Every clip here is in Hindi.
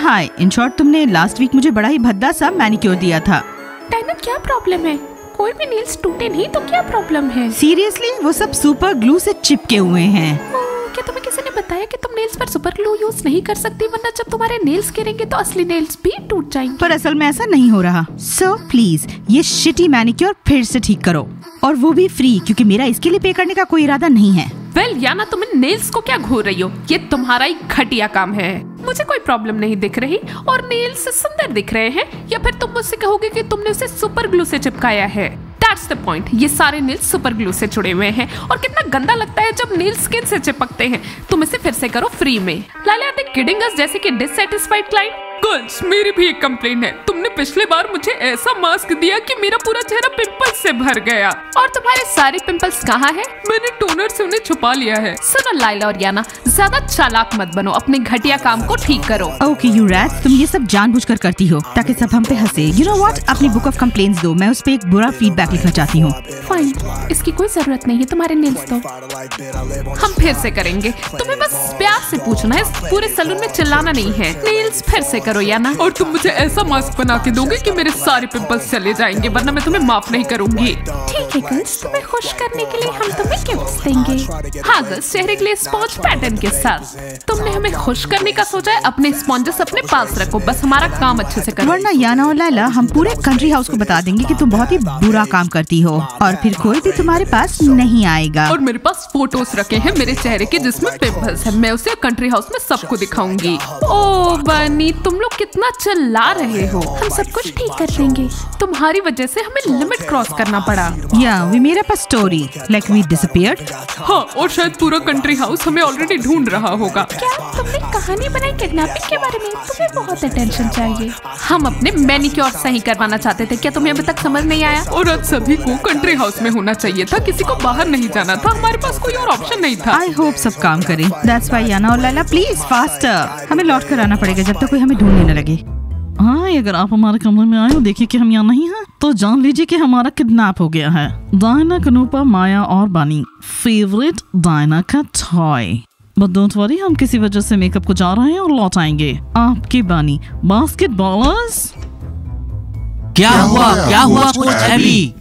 हाय, इन शॉर्ट तुमने लास्ट वीक मुझे बड़ा ही भद्दा सा मैनिक्योर दिया था। डायना क्या प्रॉब्लम है? कोई भी नेल्स टूटे नहीं तो क्या प्रॉब्लम है? सीरियसली वो सब सुपर ग्लू से चिपके हुए हैं। क्या तुम्हें किसी ने बताया कि तुम नेल्स पर सुपर ग्लू यूज नहीं कर सकती, वरना जब तुम्हारे नेल्स गिरेंगे तो असली नेल्स भी टूट जाएंगे। पर असल में ऐसा नहीं हो रहा। सो प्लीज ये शिटी मैनिक्योर फिर से ठीक करो, और वो भी फ्री, क्योंकि मेरा इसके लिए पे करने का कोई इरादा नहीं है। वेल याना, तुम इन नेल्स को क्या घूर रही हो? ये तुम्हारा ही घटिया काम है। मुझे कोई प्रॉब्लम नहीं दिख रही और नेल्स सुंदर दिख रहे हैं, या फिर तुम मुझसे कहोगे कि तुमने उसे सुपर ग्लू से चिपकाया है। That's the point. ये सारे नेल्स सुपर ग्लू से जुड़े हुए हैं और कितना गंदा लगता है जब नेल स्किन से चिपकते हैं। तुम इसे फिर से करो फ्री में। लाले आते किडिंग अस जैसे कि डिससैटिस्फाइड क्लाइंट। गर्ल्स, मेरी भी एक कंप्लेंट है। तुमने पिछले बार मुझे ऐसा मास्क दिया कि मेरा पूरा चेहरा पिंपल्स से भर गया। और तुम्हारे सारे पिंपल्स कहाँ हैं? मैंने टोनर से उन्हें छुपा लिया है। सुनो लाइला और याना, ज्यादा चालाक मत बनो, अपने घटिया काम को ठीक करो। ओके यू रैट, तुम ये सब जानबूझकर करती हो ताकि सब हम पे हंसे। यू नो व्हाट, अपनी बुक ऑफ कंप्लेंट्स दो, मैं उस पे एक बुरा फीडबैक लिखना चाहती हूँ। फाइन, इसकी कोई जरूरत नहीं है, तुम्हारे नेल्स दो, हम फिर से करेंगे। तुम्हें बस प्यार से पूछना है, पूरे सैलून में चिल्लाना नहीं है। नेल्स फिर से करो याना, और तुम मुझे ऐसा मास्क बना के दोगे कि मेरे सारे पिंपल्स चले जाएंगे, वरना मैं तुम्हें माफ नहीं करूंगी। ठीक है गर्ल्स, तुम्हें खुश करने के लिए हम तुम्हें गिफ्ट्स देंगे। हाँ गर्ल्स, चेहरे के लिए स्पॉन्ज पैटर्न के साथ। तुमने हमें खुश करने का सोचा है, अपने स्पॉन्जेस अपने पास रखो, बस हमारा काम अच्छे से करो। वरना याना और लाला हम पूरे कंट्री हाउस को बता देंगे कि तुम बहुत ही बुरा काम करती हो, और फिर कोई भी तुम्हारे पास नहीं आएगा। और मेरे पास फोटोज रखे हैं मेरे चेहरे के जिसमें पिंपल्स है, मैं उसे कंट्री हाउस में सबको दिखाऊंगी। ओ बनी, तुम लोग कितना चिल्ला रहे हो। हम सब कुछ ठीक कर देंगे, तुम्हारी वजह से हमें लिमिट क्रॉस करना पड़ा। Yeah, we made up a story like we disappeared. हाँ, और शायद पूरा कंट्री हाउस हमें ऑलरेडी ढूंढ रहा होगा। क्या तुमने कहानी बनाई किडनैपिंग के बारे में? तुम्हें बहुत अटेंशन चाहिए। हम अपने मैनिक्योर सही करवाना चाहते थे, क्या तुम्हें अभी तक समझ नहीं आया? और आज सभी को कंट्री हाउस में होना चाहिए था, किसी को बाहर नहीं जाना था, हमारे पास कोई और ऑप्शन नहीं था। I hope सब काम करें। That's why याना और लाला प्लीज फास्टर, हमें लौट कर आना पड़ेगा जब तक कोई हमें ढूंढने न लगे। हाँ, अगर आप हमारे कमरे में आए और देखिए कि हम यहाँ नहीं हैं, तो जान लीजिए कि हमारा किडनैप हो गया है। डायना, कनूपा, माया और बानी, फेवरेट डायना का टॉय। बट डोंट वरी, हम किसी वजह से मेकअप को जा रहे हैं और लौट आएंगे। आपके बानी बास्केटबॉलर्स। क्या हुआ कोच एबी?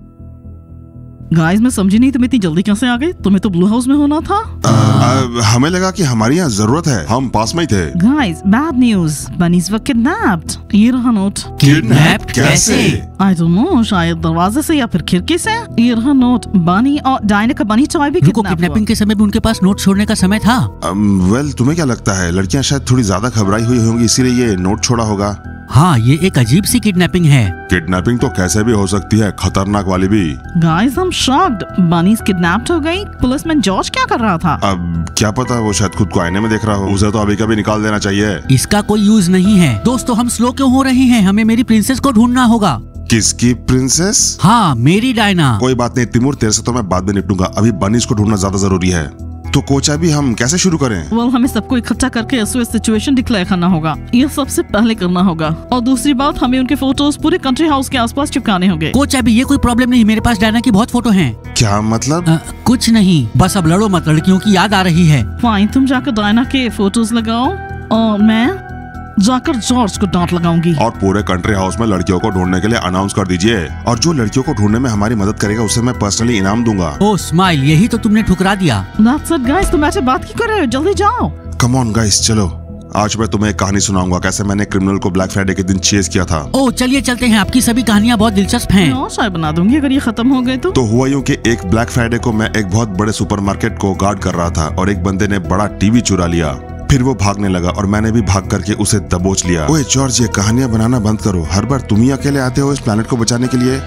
गाइस, मैं समझी नहीं तुम इतनी जल्दी कैसे आ गए? तुम्हें तो ब्लू हाउस में होना था। हमें लगा कि हमारी यहाँ जरूरत है, हम पास में ही थे। गाइस, बैड न्यूज, बनीज वर किडनैप्ड। ये रहा नोट। किडनैप कैसे? आई डोंट नो, शायद दरवाजे से या फिर खिड़की से। ये रहा नोट। बनी और डायना का बनी टॉय भी किडनैपिंग के समय भी उनके पास नोट छोड़ने का समय था। वेल, तुम्हें क्या लगता है, लड़कियाँ शायद थोड़ी ज्यादा घबराई हुई होंगी, इसीलिए ये नोट छोड़ा होगा। हाँ, ये एक अजीब सी किडनैपिंग है। किडनैपिंग तो कैसे भी हो सकती है, खतरनाक वाली भी। गाइस, हम शॉक्ड। बनी किडनैप्ड हो गई। पुलिसमैन जॉर्ज क्या कर रहा था? अब क्या पता, वो शायद खुद को आईने में देख रहा हो। उसे तो अभी कभी निकाल देना चाहिए। इसका कोई यूज नहीं है। दोस्तों, हम स्लो क्यों हो रहे हैं? हमें मेरी प्रिंसेस को ढूंढना होगा। किसकी प्रिंसेस? हाँ, मेरी डायना। कोई बात नहीं तिमूर, तेरे से तो मैं बाद में निपटूंगा, अभी बनीज को ढूंढना ज्यादा जरूरी है। तो कोच अभी हम कैसे शुरू करें? well, हमें सबको इकट्ठा करके एसओएस सिचुएशन डिक्लेयर करना होगा। ये सबसे पहले करना होगा। और दूसरी बात, हमें उनके फोटोज पूरे कंट्री हाउस के आसपास चिपकाने होंगे। कोच अभी ये कोई प्रॉब्लम नहीं, मेरे पास डायना की बहुत फोटो हैं। क्या मतलब? कुछ नहीं, बस अब लड़ो मत, लड़कियों की याद आ रही है। फाइन, तुम जाकर डायना के फोटोज लगाओ और मैं जाकर जॉर्ज को डांट लगाऊंगी। और पूरे कंट्री हाउस में लड़कियों को ढूंढने के लिए अनाउंस कर दीजिए, और जो लड़कियों को ढूंढने में हमारी मदद करेगा उसे मैं पर्सनली इनाम दूंगा। ओह स्माइल, यही तो तुमने ठुकरा दिया। That's it guys, तुम ऐसे बात क्यों कर रहे हो? जल्दी जाओ। कम ऑन गाइस, चलो। आज मैं तुम्हें एक कहानी सुनाऊंगा, कैसे मैंने क्रिमिनल को ब्लैक फ्राइडे के दिन चेज किया था। ओह चलिए चलते हैं, आपकी सभी कहानियाँ बहुत दिलचस्प हैं। शायद बना दूंगी अगर ये खत्म हो गए तो हुआ यूं कि एक ब्लैक फ्राइडे को मैं एक बहुत बड़े सुपरमार्केट को गार्ड कर रहा था और एक बंदे ने बड़ा टीवी चुरा लिया। फिर वो भागने लगा और मैंने भी भाग करके उसे दबोच लिया। ओए जॉर्ज, ये कहानियां बनाना बंद करो, हर बार तुम ही अकेले आते हो इस प्लेनेट को बचाने के लिए।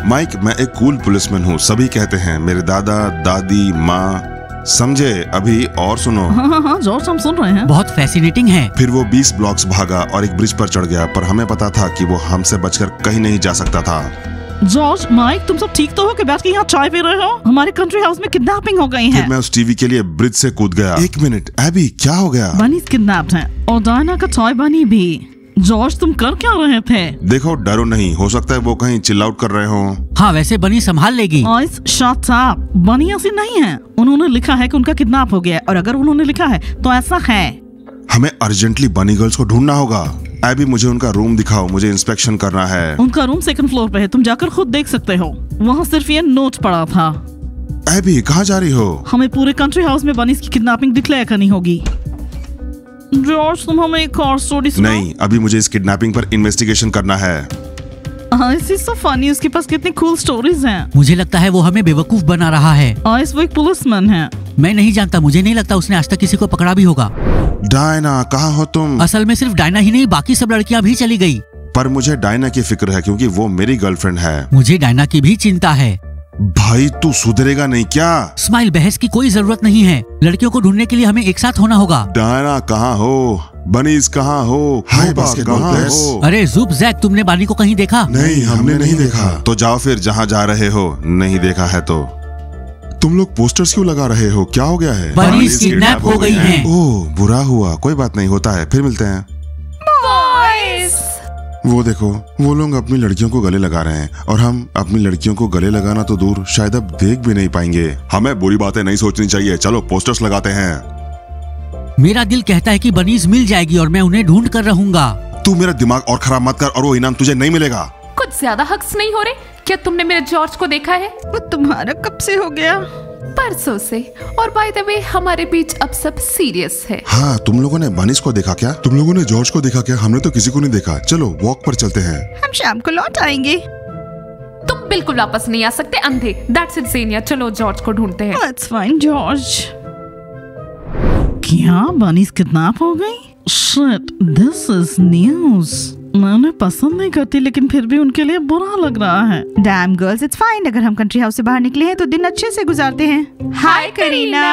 माइक, मैं एक कूल पुलिसमैन हूँ, सभी कहते हैं, मेरे दादा दादी माँ, समझे? अभी और सुनो। हाँ, जॉर्ज हम सुन रहे हैं। बहुत फैसिनेटिंग है। फिर वो 20 ब्लॉक्स भागा और एक ब्रिज पर चढ़ गया, पर हमें पता था कि वो हमसे बचकर कहीं नहीं जा सकता था। जॉर्ज, माइक, तुम सब ठीक तो हो कि बैठ के यहाँ चाय पी रहे हो? हमारे कंट्री हाउस में किडनैपिंग हो गई है। फिर मैं उस टीवी के लिए ब्रिज से कूद गया। एक मिनट, एबी क्या हो गया? बनी किडनैप्ड है और डायना का टॉय बनी भी। जॉर्ज, तुम कर क्या रहे थे? देखो, डरो नहीं, हो सकता है वो कहीं चिल आउट कर रहे हो। हाँ, वैसे बनी संभाल लेगी। शट अप, बनी ऐसी नहीं है। उन्होंने लिखा है कि उनका किडनैप हो गया, और अगर उन्होंने लिखा है तो ऐसा है। हमें अर्जेंटली बनी गर्ल्स को ढूंढना होगा। एबी मुझे उनका रूम दिखाओ, मुझे इंस्पेक्शन करना है। उनका रूम 2nd फ्लोर पे है, तुम जाकर खुद देख सकते हो। वहाँ सिर्फ ये नोट पड़ा था। एबी कहाँ जा रही हो? हमें पूरे कंट्री हाउस में बनीज की किडनैपिंग डिक्लेयर करनी होगी। जॉर्ज तुम हमें एक और स्टोरी सुनाओ। नहीं, अभी मुझे इस किडनैपिंग पर इन्वेस्टिगेशन करना है। दिस इज सो फनी, उसके पास कितनी कूल स्टोरीज हैं। मुझे लगता है वो हमें बेवकूफ बना रहा है। आइस वो एक पुलिसमैन है। मैं नहीं जानता, मुझे नहीं लगता उसने आज तक किसी को पकड़ा भी होगा। डायना कहाँ हो तुम? असल में सिर्फ डायना ही नहीं, बाकी सब लड़कियां भी चली गई। पर मुझे डायना की फिक्र है क्योंकि वो मेरी गर्लफ्रेंड है। मुझे डायना की भी चिंता है। भाई तू सुधरेगा नहीं क्या? स्माइल, बहस की कोई जरूरत नहीं है। लड़कियों को ढूंढने के लिए हमें एक साथ होना होगा। डायना कहाँ हो? बनीज कहाँ हो? हाय बास्केटबॉल प्लेयर्स। अरे जुब जैक, तुमने बानी को कहीं देखा? नहीं, हमने नहीं देखा। तो जाओ फिर जहाँ जा रहे हो। नहीं देखा है तो तुम लोग पोस्टर्स क्यों लगा रहे हो? क्या हो गया है? बनीज किडनैप हो गई हैं। ओह बुरा हुआ, कोई बात नहीं, होता है, फिर मिलते हैं। वो देखो, वो लोग अपनी लड़कियों को गले लगा रहे हैं और हम अपनी लड़कियों को गले लगाना तो दूर, शायद अब देख भी नहीं पाएंगे। हमें बुरी बातें नहीं सोचनी चाहिए। चलो पोस्टर्स लगाते हैं। मेरा दिल कहता है कि बनीज मिल जाएगी और मैं उन्हें ढूंढ कर रहूंगा। तू मेरा दिमाग और खराब मत कर और वो इनाम तुझे नहीं मिलेगा। कुछ ज्यादा हक्स नहीं हो रहे? क्या तुमने मेरे जॉर्ज को देखा है? वो तुम्हारा कब से हो गया? परसों से। और बाय द वे हमारे बीच अब सब सीरियस है। हाँ, तुम लोगों ने बनीज को देखा क्या? तुम लोगों ने जॉर्ज को देखा क्या? हमने तो किसी को नहीं देखा। चलो वॉक पर चलते हैं। हम शाम को लौट आएंगे। तुम बिल्कुल वापस नहीं आ सकते अंधे। दैट्स इनसेनिया। चलो जॉर्ज को ढूंढते हैं। That's fine, George. क्या बनीज किडनैप हो गई? Shit, this is news. मैं उन्हें पसंद नहीं करती लेकिन फिर भी उनके लिए बुरा लग रहा है। Damn girls, it's fine. अगर हम कंट्री हाउस से बाहर निकले हैं तो दिन अच्छे से गुजारते हैं। हाय करीना।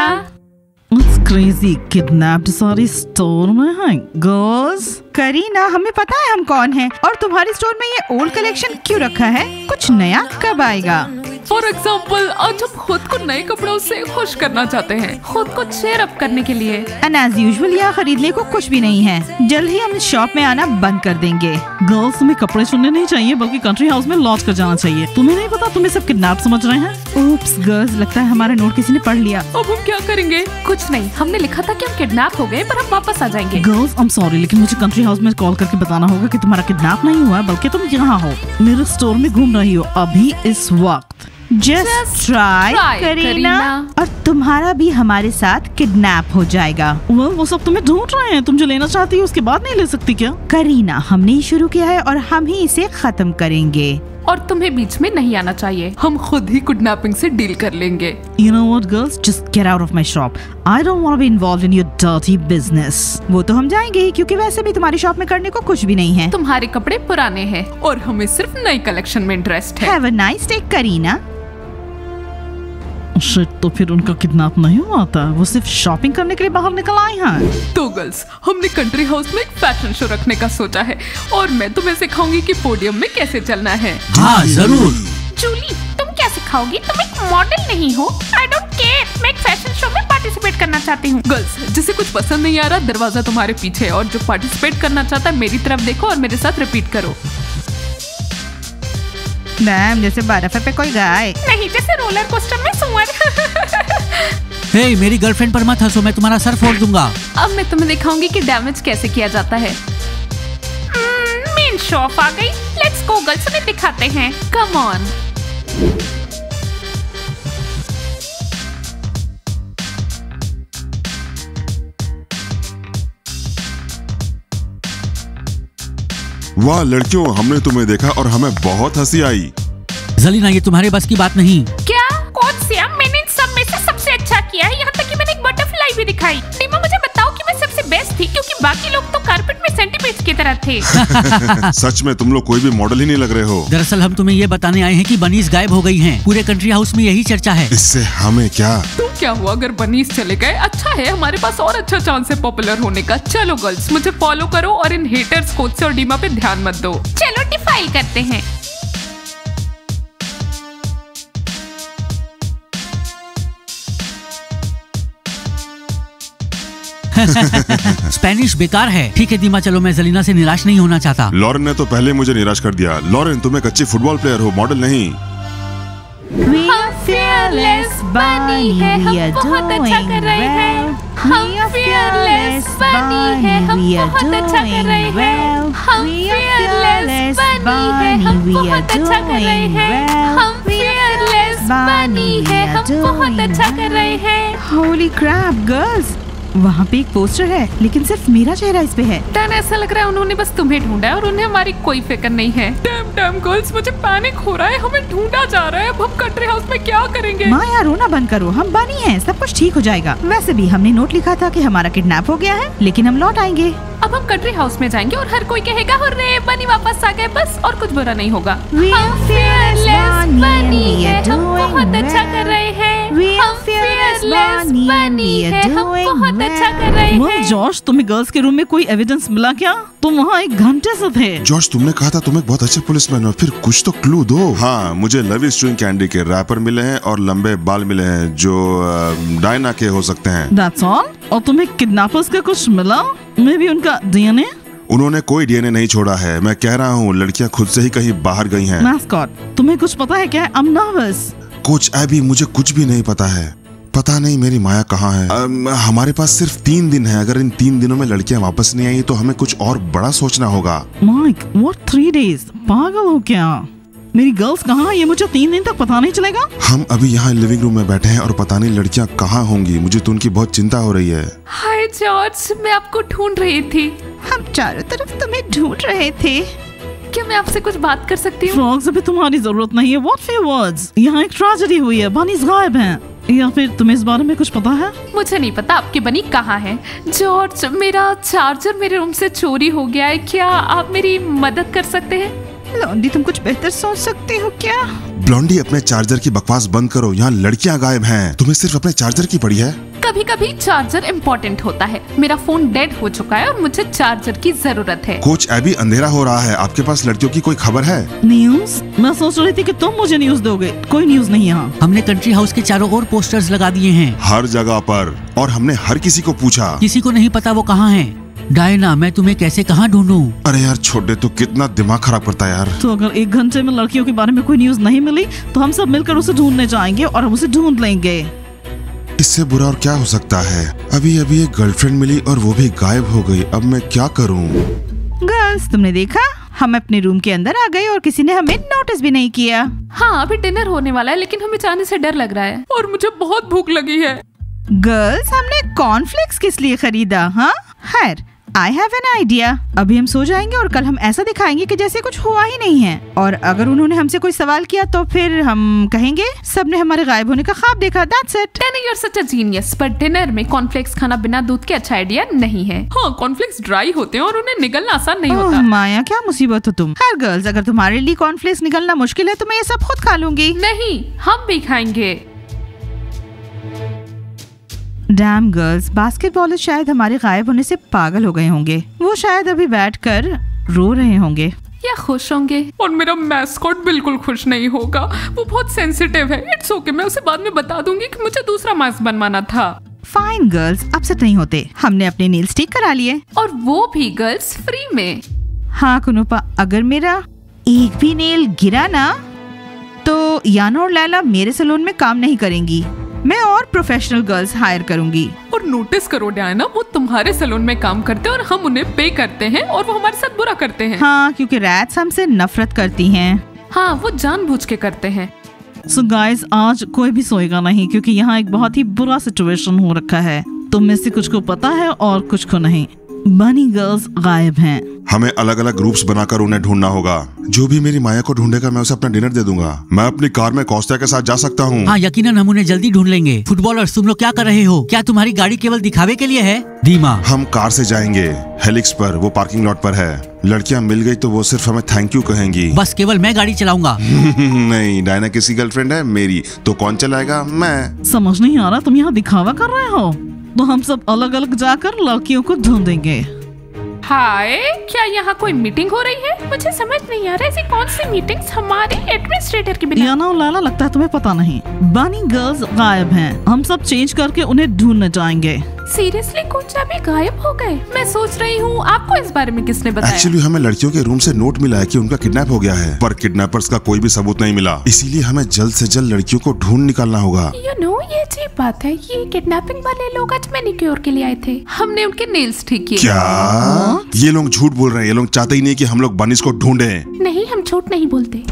It's crazy, किडनैप्ड सारी स्टोर में है। गर्ल्स, करीना हमें पता है हम कौन हैं और तुम्हारे स्टोर में ये ओल्ड कलेक्शन क्यों रखा है? कुछ नया कब आएगा? फॉर एग्जाम्पल, आज हम खुद को नए कपड़ों से खुश करना चाहते हैं, खुद को चेयर अप करने के लिए। एंड एज यूजुअल यहाँ खरीदने को कुछ भी नहीं है। जल्द ही हम इस शॉप में आना बंद कर देंगे। गर्ल्स तुम्हें कपड़े चुनने नहीं चाहिए बल्कि कंट्री हाउस में लॉन्च कर जाना चाहिए। तुम्हें नहीं पता तुम्हें सब किडनैप समझ रहे हैं? Oops, गर्ल्स लगता है हमारा नोट किसी ने पढ़ लिया। अब हम क्या करेंगे? कुछ नहीं, हमने लिखा था कि हम किडनैप हो गए पर हम वापस आ जाएंगे। गर्ल्स आई एम सॉरी लेकिन मुझे कंट्री हाउस में कॉल करके बताना होगा कि तुम्हारा किडनैप नहीं हुआ बल्कि तुम यहाँ हो, मेरे स्टोर में घूम रही हो अभी इस वक्त। Just try, Kareena. और तुम्हारा भी हमारे साथ किडनैप हो जाएगा। वो सब तुम्हें ढूंढ रहे हैं। तुम जो लेना चाहती हो उसके बाद नहीं ले सकती क्या? करीना, हमने ही शुरू किया है और हम ही इसे खत्म करेंगे। और तुम्हें बीच में नहीं आना चाहिए। हम खुद ही किडनैपिंग से डील कर लेंगे। You know what, girls? Just get out of my shop. I don't want to be involved in your dirty business. वो तो हम जाएंगे ही क्योंकि वैसे भी तुम्हारी शॉप में करने को कुछ भी नहीं है। तुम्हारे कपड़े पुराने हैं और हमें सिर्फ नई कलेक्शन में इंटरेस्ट है। Have a nice day, Kareena. Shit, तो फिर उनका किडनैप नहीं हुआ था, वो सिर्फ शॉपिंग करने के लिए बाहर निकल आए हैं। तो गर्ल्स, हमने कंट्री हाउस में एक फैशन शो रखने का सोचा है और मैं तुम्हें सिखाऊंगी कि पोडियम में कैसे चलना है। हाँ जरूर। जूली, तुम क्या सिखाओगी? तुम एक मॉडल नहीं हो। आई डोंट केयर, मैं एक फैशन शो में पार्टिसिपेट करना चाहती हूँ। गर्ल्स, जिसे कुछ पसंद नहीं आ रहा, दरवाजा तुम्हारे पीछे है और जो पार्टिसिपेट करना चाहता है मेरी तरफ देखो और मेरे साथ रिपीट करो। मैम, जैसे बर्फ पे कोई गाय। नहीं, जैसे रोलर कोस्टर में सुअर। हे, मेरी गर्लफ्रेंड पर मत हंसो, मैं तुम्हारा सर फोड़ दूंगा। अब मैं तुम्हें दिखाऊंगी कि डैमेज कैसे किया जाता है। मेन शो ऑफ आ गई। लेट्स गो गर्ल्स, उन्हें दिखाते हैं। Come on. वाह लड़कियों, हमने तुम्हें देखा और हमें बहुत हंसी आई। जलीना, ये तुम्हारे बस की बात नहीं। क्या? कौन सी? मैंने इन सब में से सबसे अच्छा किया है, यहाँ तक कि मैंने एक बटरफ्लाई भी दिखाई। नीमा, मुझे बताओ कि मैं सबसे बेस्ट थी क्योंकि बाकी लोग तो कारपेट में सेंटीपीड्स की तरह थे। सच में तुम लोग कोई भी मॉडल ही नहीं लग रहे हो। दरअसल हम तुम्हें ये बताने आए हैं कि बनीज गायब हो गई हैं। पूरे कंट्री हाउस में यही चर्चा है। इससे हमें क्या? तो क्या हुआ अगर बनीज चले गए? अच्छा है, हमारे पास और अच्छा चांस है पॉपुलर होने का। चलो गर्ल्स, मुझे फॉलो करो और इन हेटर्स कोच और डीमा पे ध्यान मत दो। चलो डिफाइल करते हैं। स्पेनिश बेकार है। ठीक है दीमा, चलो, मैं जलीना से निराश नहीं होना चाहता। लॉरेन ने तो पहले मुझे निराश कर दिया। लॉरेन, तुम एक अच्छी फुटबॉल प्लेयर हो, मॉडल नहीं। fearless बनी है, हम बहुत अच्छा कर रहे हैं। हम fearless बनी है, हम बहुत अच्छा कर रहे हैं। हम fearless बनी है, हम बहुत अच्छा कर रहे हैं। हम fearless बनी है, हम बहुत अच्छा कर रहे हैं। होली क्रैप गर्ल्स, वहाँ पे एक पोस्टर है लेकिन सिर्फ मेरा चेहरा इस पे है। डैन, ऐसा लग रहा है उन्होंने बस तुम्हें ढूंढा है और उन्हें हमारी कोई फिक्र नहीं है। डैम गर्ल्स, मुझे पैनिक हो रहा है, हमें ढूंढा जा रहा है। अब हम कंट्री हाउस में क्या करेंगे? माया, रोना बंद करो, हम बनी हैं, सब कुछ ठीक हो जाएगा। वैसे भी हमने नोट लिखा था कि हमारा किडनैप हो गया है, लेकिन हम लौट आएंगे। अब हम कंट्री हाउस में जाएंगे और हर कोई कहेगा हुर्रे, बनी वापस आ गए, बस और कुछ बुरा नहीं होगा। We are हम fearless बनी है, हम doing बहुत अच्छा well. कर रहे हैं। We are हम fearless fearless बनी बनी है, है, हम doing बहुत अच्छा well. कर रहे वो हैं। जॉर्ज, तुम्हें गर्ल्स के रूम में कोई एविडेंस मिला क्या? तुम वहाँ 1 घंटे से थे। जॉर्ज, तुमने कहा था तुम एक बहुत अच्छे पुलिसमैन हो, फिर कुछ तो क्लू दो। हाँ, मुझे लवी स्ट्रिंग कैंडी के रैपर मिले हैं और लंबे बाल मिले हैं जो डायना के हो सकते हैं। That's all? और तुम्हें किडनैपर्स का कुछ मिला? मे भी उनका DNA? उन्होंने कोई डीएनए नहीं छोड़ा है। मैं कह रहा हूँ लड़कियाँ खुद से ही कहीं बाहर गई हैं। मैस्कॉट, तुम्हें कुछ पता है क्या? I'm nervous. कोच एबी, मुझे कुछ भी नहीं पता है। पता नहीं मेरी माया कहाँ है। हमारे पास सिर्फ 3 दिन है। अगर इन 3 दिनों में लड़कियाँ वापस नहीं आई तो हमें कुछ और बड़ा सोचना होगा। Mike, what 3 days? पागल हो क्या? मेरी गर्ल्स कहाँ है? ये मुझे 3 दिन तक पता नहीं चलेगा। हम अभी यहाँ लिविंग रूम में बैठे हैं और पता नहीं लड़कियाँ कहाँ होंगी। मुझे तो उनकी बहुत चिंता हो रही है। हाय जॉर्ज, मैं आपको ढूंढ रही थी। हम चारों तरफ तुम्हें ढूंढ रहे थे। क्या मैं आपसे कुछ बात कर सकती हूँ? फ्रॉग्स, अभी तुम्हारी जरूरत नहीं है। What few words? यहाँ एक ट्रेजेडी हुई है, बनीज गायब हैं। या फिर तुम्हें इस बारे में कुछ पता है? मुझे नहीं पता आपकी बनी कहाँ है। जॉर्ज, मेरा चार्जर मेरे रूम से चोरी हो गया है, क्या आप मेरी मदद कर सकते हैं? लॉन्डी, तुम कुछ बेहतर सोच सकते हो क्या? ब्लॉन्डी, अपने चार्जर की बकवास बंद करो। यहाँ लड़कियाँ गायब हैं। तुम्हें सिर्फ अपने चार्जर की पड़ी है। कभी कभी चार्जर इम्पोर्टेंट होता है। मेरा फोन डेड हो चुका है और मुझे चार्जर की जरूरत है। कोच एबी, अंधेरा हो रहा है। आपके पास लड़कियों की कोई खबर है? न्यूज? मैं सोच रही थी कि तुम मुझे न्यूज दोगे। कोई न्यूज नहीं यहाँ। हमने कंट्री हाउस के चारों ओर पोस्टर्स लगा दिए हैं। हर जगह पर। और हमने हर किसी को पूछा। किसी को नहीं पता वो कहाँ है। डायना, मैं तुम्हें कैसे कहाँ ढूंढूं? अरे यार छोटे, तो कितना दिमाग खराब करता है यार। तो अगर 1 घंटे में लड़कियों के बारे में कोई न्यूज नहीं मिली तो हम सब मिलकर उसे ढूंढने जाएंगे और हम उसे ढूंढ लेंगे। इससे बुरा और क्या हो सकता है? अभी अभी एक गर्लफ्रेंड मिली और वो भी गायब हो गई। अब मैं क्या करूं? गर्ल्स, तुमने देखा, हम अपने रूम के अंदर आ गए और किसी ने हमें नोटिस भी नहीं किया। हाँ, अभी डिनर होने वाला है लेकिन हमें जाने से डर लग रहा है और मुझे बहुत भूख लगी है। गर्ल्स, हमने कॉर्नफ्लेक्स किस लिए खरीदा? हाँ, खैर, आई हैव एन आइडिया। अभी हम सो जाएंगे और कल हम ऐसा दिखाएंगे कि जैसे कुछ हुआ ही नहीं है। और अगर उन्होंने हमसे कोई सवाल किया तो फिर हम कहेंगे सबने हमारे गायब होने का ख्वाब देखा। That's it. Danny, you're such a genius, पर डिनर में कॉर्नफ्लेक्स खाना बिना दूध के अच्छा आइडिया नहीं है। हाँ, कॉर्नफ्लेक्स ड्राई होते हैं और उन्हें निगलना आसान नहीं होता। माया, क्या मुसीबत हो तुम। खैर गर्ल्स, अगर तुम्हारे लिए कॉर्नफ्लेक्स निकलना मुश्किल है तो मैं ये सब खुद खा लूंगी। नहीं, हम भी खाएंगे। डैम गर्ल्स, बास्केटबॉलर्स शायद हमारे गायब होने से पागल हो गए होंगे। वो शायद अभी बैठकर रो रहे होंगे या खुश होंगे। और मेरा मैस्कॉट बिल्कुल खुश नहीं होगा, वो बहुत सेंसिटिव है। इट्स ओके, मैं उसे बाद में बता दूंगी कि मुझे दूसरा मास्क बनवाना था। फाइन गर्ल्स, अपसेट नहीं होते। हमने अपने नेल स्टिक करा लिए और वो भी गर्ल्स फ्री में। हाँ कुनुपा, अगर मेरा एक भी नेल गिरा ना तो याना और लैला मेरे सैलून में काम नहीं करेंगी। मैं और प्रोफेशनल गर्ल्स हायर करूंगी। और नोटिस करो डायना, वो तुम्हारे सैलून में काम करते हैं और हम उन्हें पे करते हैं और वो हमारे साथ बुरा करते हैं। हाँ, क्योंकि रैट्स हमसे नफरत करती हैं। हाँ, वो जानबूझ के करते हैं। सो गाइस, आज कोई भी सोएगा नहीं क्योंकि यहाँ एक बहुत ही बुरा सिचुएशन हो रखा है। तुम में से कुछ को पता है और कुछ को नहीं। बनी गर्ल्स गायब हैं। हमें अलग अलग ग्रुप्स बनाकर उन्हें ढूंढना होगा। जो भी मेरी माया को ढूंढेगा मैं उसे अपना डिनर दे दूंगा। मैं अपनी कार में कॉस्टा के साथ जा सकता हूँ। हाँ, यकीनन हम उन्हें जल्दी ढूंढ लेंगे। फुटबॉलर्स, तुम लोग क्या कर रहे हो? क्या तुम्हारी गाड़ी केवल दिखावे के लिए है? धीमा, हम कार से जाएंगे हेलिक्स पर, वो पार्किंग लॉट पर है। लड़कियाँ मिल गई तो वो सिर्फ हमें थैंक यू कहेंगी। बस केवल मैं गाड़ी चलाऊंगा। नहीं, डायना किसी गर्लफ्रेंड है मेरी, तो कौन चलाएगा? मैं। समझ नहीं आ रहा, तुम यहाँ दिखावा कर रहे हो? तो हम सब अलग अलग जाकर लड़कियों को ढूंढेंगे। हाय, क्या यहाँ कोई मीटिंग हो रही है? मुझे समझ नहीं आ रहा ऐसी कौन सी मीटिंग्स हमारे एडमिनिस्ट्रेटर के बिना। याना और लाला, लगता है तुम्हें पता नहीं। बनी गर्ल्स गायब हैं। हम सब चेंज करके उन्हें ढूंढने जाएंगे। सीरियसली कुछ अभी गायब हो गए। मैं सोच रही हूँ आपको इस बारे में किसने बताया? एक्चुअली हमें लड़कियों के रूम से नोट मिला है कि उनका किडनैप हो गया है, पर किडनैपर्स का कोई भी सबूत नहीं मिला। इसीलिए हमें जल्द से जल्द लड़कियों को ढूंढ निकालना होगा। ये अजीब बात है, ये किडनैपिंग वाले लोग आज मैनिक्योर के लिए आए थे। हमने उनके नेल्स ठीक किए। क्या? ये लोग झूठ बोल रहे हैं। ये लोग चाहते ही नहीं कि हम लोग बनीज को ढूंढे। नहीं, हम झूठ नहीं बोलते।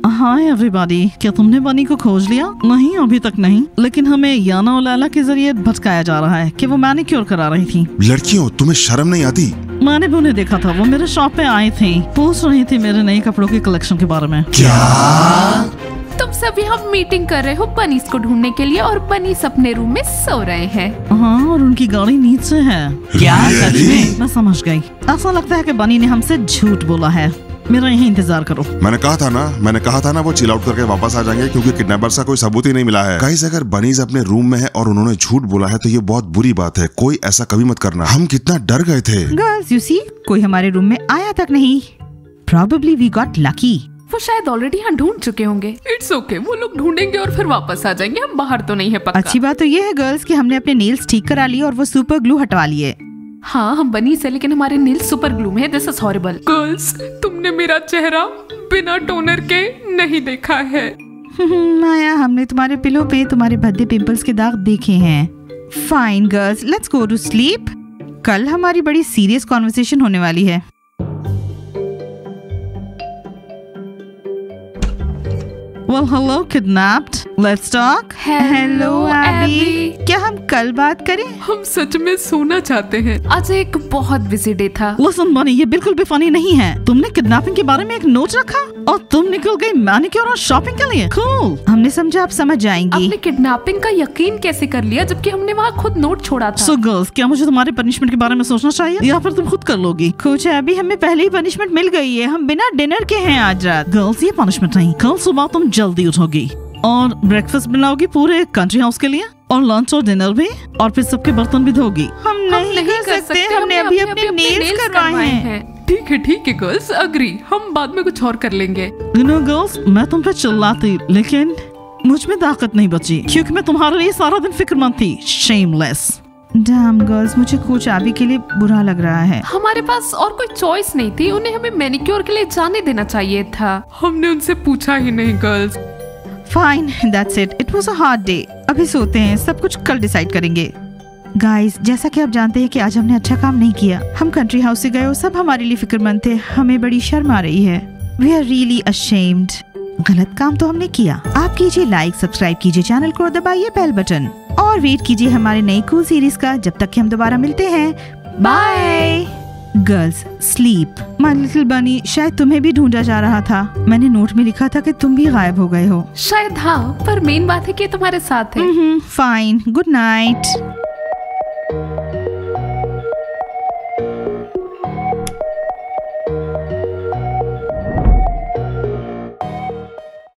हाय एवरीबॉडी, क्या तुमने बनी को खोज लिया? नहीं, अभी तक नहीं, लेकिन हमें याना और लैला के जरिए भटकाया जा रहा है कि वो मैनिक्योर करा रही थी। लड़कियों, तुम्हें शर्म नहीं आती? मैंने भी उन्हें देखा था, वो मेरे शॉप पे आए थे, पूछ रही थी मेरे नए कपड़ों के कलेक्शन के बारे में। क्या? तुम सब यहाँ मीटिंग कर रहे हो बनीस को ढूंढने के लिए, और बनीस अपने रूम में सो रहे हैं। हाँ, और उनकी गाड़ी नीचे है। क्या सच में? मैं समझ गई। ऐसा लगता है कि बनी ने हमसे झूठ बोला है। मेरा यहीं इंतजार करो। मैंने कहा था ना वो चिल आउट करके वापस आ जाएंगे, क्योंकि किडनैपर्स का कोई सबूत ही नहीं मिला है। गाइस, अगर बनीज अपने रूम में है और उन्होंने झूठ बोला है तो ये बहुत बुरी बात है। कोई ऐसा कभी मत करना। हम कितना डर गए थे। गर्ल्स, यू सी, कोई हमारे रूम में आया तक नहीं। Probably we got lucky. वो शायद ऑलरेडी यहाँ ढूंढ चुके होंगे। इट्स ओके, वो लोग ढूंढेंगे और फिर वापस आ जाएंगे। हम बाहर तो नहीं है पक्का। अच्छी बात तो ये है गर्ल्स कि हमने अपने नेल्स ठीक करा लिए और वो सुपर ग्लू हटवा लिए। हाँ, हम बनी से, लेकिन हमारे नील सुपर ग्लू में है। This is horrible. गर्ल्स, तुमने मेरा चेहरा बिना टोनर के नहीं देखा है। माया, हमने तुम्हारे पिलो पे तुम्हारे भद्दे पिंपल्स के दाग देखे हैं। Fine girls, let's go to sleep. कल हमारी बड़ी सीरियस कॉन्वर्सेशन होने वाली है। Well, hello, kidnapped. Let's talk. Hello Abby. Abby, क्या हम कल बात करें? हम सच में सोना चाहते हैं। आज एक बहुत बिजी डे था। Listen, बनी, ये बिल्कुल भी फनी नहीं है। तुमने किडनैपिंग के बारे में एक नोट रखा और तुम निकल गई मैनिक्योर और शॉपिंग के लिए। Cool. हमने समझा आप समझ जाएंगी। आपने किडनैपिंग का यकीन कैसे कर लिया, जबकि हमने वहाँ खुद नोट छोड़ा था? So girls, क्या मुझे तुम्हारे पनिशमेंट के बारे में सोचना चाहिए या फिर तुम खुद कर लोगी? कुछ है, अभी हमें पहले ही पनिशमेंट मिल गई है। हम बिना डिनर के हैं आज रात। गर्ल्स, ये पनिशमेंट नहीं। कल सुबह तुम जल्दी उठोगी और ब्रेकफास्ट बनाओगी पूरे कंट्री हाउस के लिए, और लंच और डिनर भी, और फिर सबके बर्तन भी धोगी। हम नहीं कर सकते, हमने अभी अपने नेल्स करवाए हैं। ठीक है गर्ल्स, अग्री। हम बाद में कुछ और कर लेंगे। You know girls, मैं तुम पे चिल्लाती, लेकिन मुझ में ताकत नहीं बची, क्योंकि मैं तुम्हारे लिए सारा दिन फिक्रमंद थी। Shameless. डैम गर्ल्स, मुझे कोच आबी के लिए बुरा लग रहा है। हमारे पास और कोई चॉइस नहीं थी। उन्हें हमें मैनिक्योर के लिए जाने देना चाहिए था। हमने उनसे पूछा ही नहीं। Girls, fine, that's it. It was a hard day. अभी सोते हैं, सब कुछ कल डिसाइड करेंगे। गाइस, जैसा कि आप जानते हैं कि आज हमने अच्छा काम नहीं किया। हम कंट्री हाउस से गए और सब हमारे लिए फिक्रमंद थे। हमें बड़ी शर्म आ रही है। We are really ashamed. गलत काम तो हमने किया। आप कीजिए लाइक, सब्सक्राइब कीजिए चैनल को और दबाइए बेल बटन, और वेट कीजिए हमारे नई कूल सीरीज का। जब तक कि हम दोबारा मिलते हैं, bye. Girls, sleep. My little bunny, शायद तुम्हें भी ढूंढा जा रहा था। मैंने नोट में लिखा था कि तुम भी गायब हो गए हो। शायद हाँ, पर मेन बात है कि तुम्हारे साथ है। Fine, good night.